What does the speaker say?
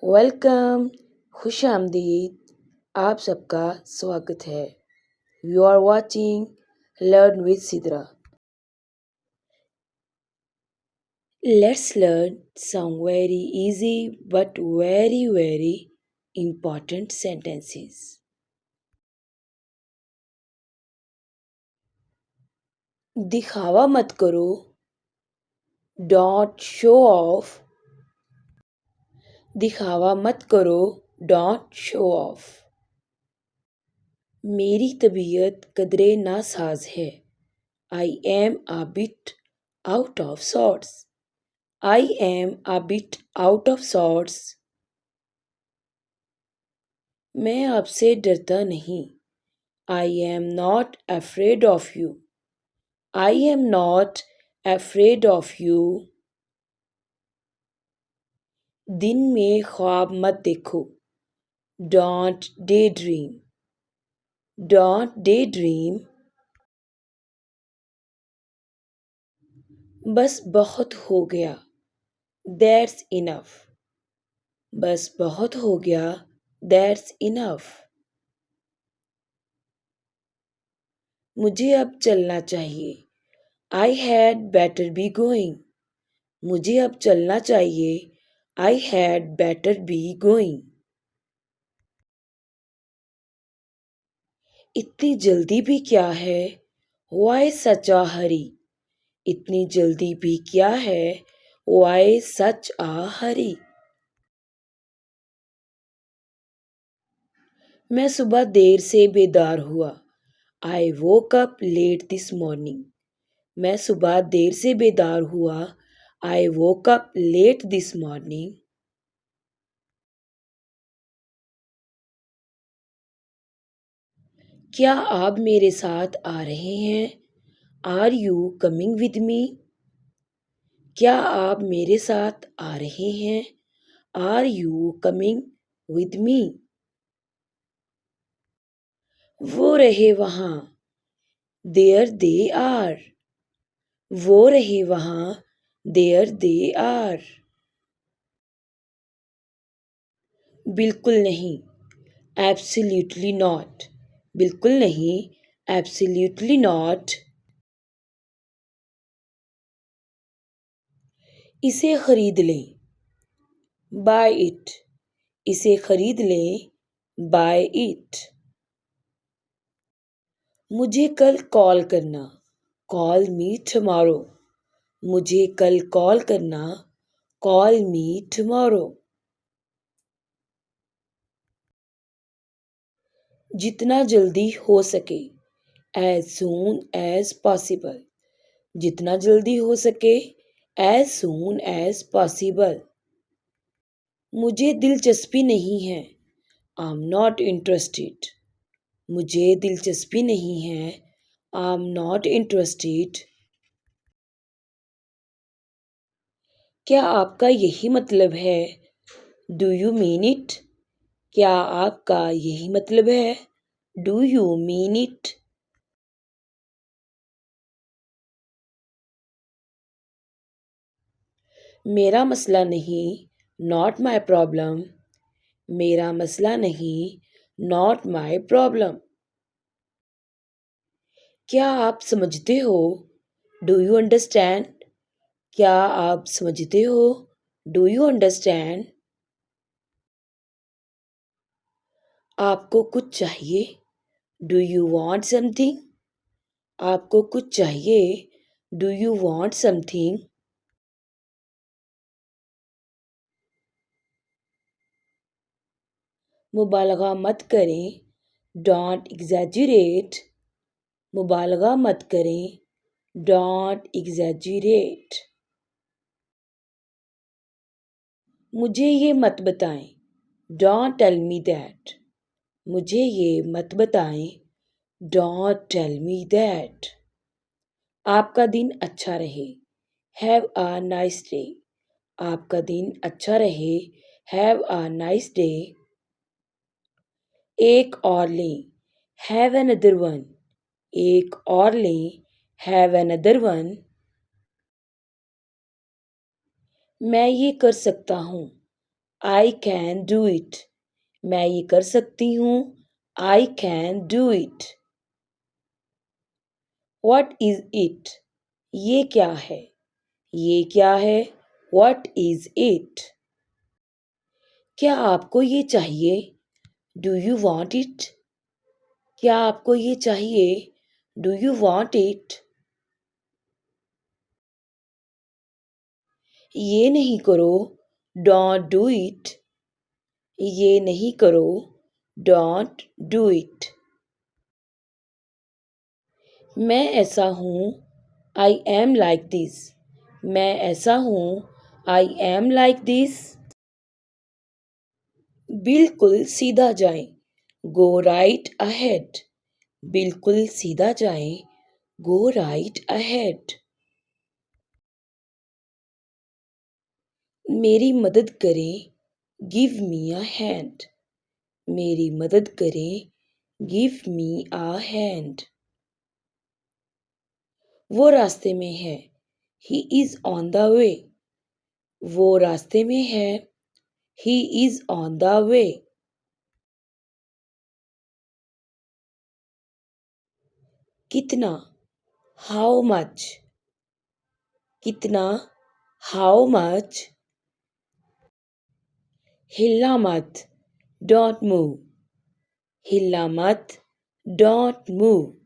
Welcome, खुश आमदीद। आप सबका स्वागत है। You are watching learn with Sidra. Let's learn some very easy but very important sentences. दिखावा मत करो, डोंट शो ऑफ। दिखावा मत करो, डोंट शो ऑफ। मेरी तबीयत कदरे नासाज है। I am a bit out of sorts. I am a bit out of sorts. मैं आपसे डरता नहीं। I am not afraid of you. I am not afraid of you. दिन में ख्वाब मत देखो। Don't daydream. Don't daydream. बस बहुत हो गया। That's enough. बस बहुत हो गया। That's enough. मुझे अब चलना चाहिए। I had better be going. मुझे अब चलना चाहिए। I had better be going. इतनी जल्दी भी क्या है? Why such a hurry. इतनी जल्दी भी क्या है? Why such a hurry. मैं सुबह देर से बेदार हुआ। I woke up late this morning. मैं सुबह देर से बेदार हुआ। I woke up late this morning. क्या आप मेरे साथ आ रहे हैं? Are you coming with me? क्या आप मेरे साथ आ रहे हैं? आर यू कमिंग विद मी? वो रहे वहाँ। There they are. वो रहे वहाँ। There they are. बिल्कुल नहीं। Absolutely not. बिल्कुल नहीं। Absolutely not. इसे खरीद लें। Buy it. इसे खरीद लें। Buy it. मुझे कल कॉल करना। Call me tomorrow. मुझे कल कॉल करना। Call me tomorrow. जितना जल्दी हो सके। As soon as possible. जितना जल्दी हो सके। As soon as possible. मुझे दिलचस्पी नहीं है। I am not interested. मुझे दिलचस्पी नहीं है। I am not interested. क्या आपका यही मतलब है? Do you mean it? क्या आपका यही मतलब है? Do you mean it? मेरा मसला नहीं। Not my problem. मेरा मसला नहीं। Not my problem. क्या आप समझते हो? Do you understand? क्या आप समझते हो? Do you understand? आपको कुछ चाहिए? Do you want something? आपको कुछ चाहिए? Do you want something? मुबालगा मत करें। डोंट एग्जैजुरेट। मुबालगा मत करें। Don't exaggerate. मुझे ये मत बताएं। Don't tell me that. मुझे ये मत बताएं। Don't tell me that. आपका दिन अच्छा रहे। Have a nice day. आपका दिन अच्छा रहे। Have a nice day. एक और लें। Have another one. एक और लें। Have another one. मैं ये कर सकता हूँ। I can do it. मैं ये कर सकती हूँ. I can do it. What is it? ये क्या है? ये क्या है? What is it? क्या आपको ये चाहिए? Do you want it? क्या आपको ये चाहिए? Do you want it? ये नहीं करो. Don't do it. ये नहीं करो. Don't do it. मैं ऐसा हूँ. I am like this. मैं ऐसा हूँ. I am like this. बिल्कुल सीधा जाएं. Go right ahead. बिल्कुल सीधा जाएं. Go right ahead. मेरी मदद करें. Give me a hand. मेरी मदद करें. Give me a hand. वो रास्ते में है. He is on the way. वो रास्ते में है. He is on the way. कितना? How much? कितना? How much? हिलना मत. Don't move. हिलना मत. Don't move.